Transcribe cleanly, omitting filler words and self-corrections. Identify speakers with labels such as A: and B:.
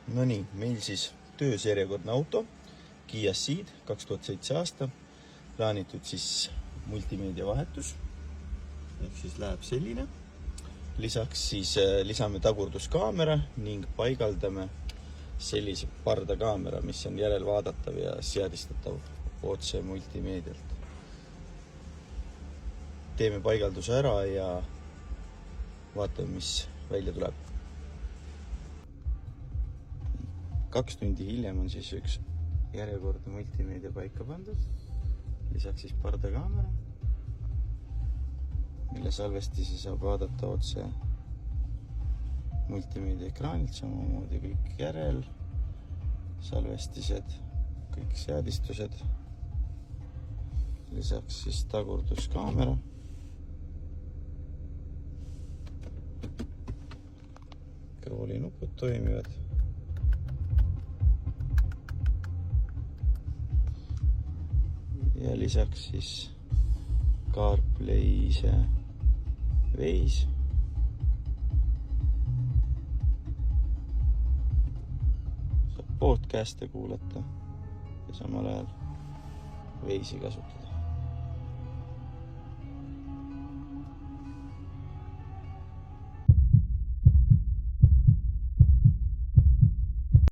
A: No nii, meil siis töös järjekordne auto, Kia Ceed 2007 aasta, plaanitud siis multimeedia vahetus, ehk siis läheb selline. Lisaks siis lisame tagurduskaamera ning paigaldame sellise pardakaamera, mis on järelvaadatav ja seadistatav otse multimeedialt. Teeme paigalduse ära ja vaatame, mis välja tuleb. 2 tundi hiljem on siis üks järjekordne multimeedia paika pandud. Lisaks siis pardakaamera, mille salvestisi saab vaadata otse multimeedia ekraanilt, samamoodi kõik järel, salvestised, kõik seadistused. Lisaks siis tagurduskaamera. Kõrvolinupud toimivad. Ja lisaks siis CarPlay ise veis. Saab podcast'e kuulata ja samal ajal veisi kasutada.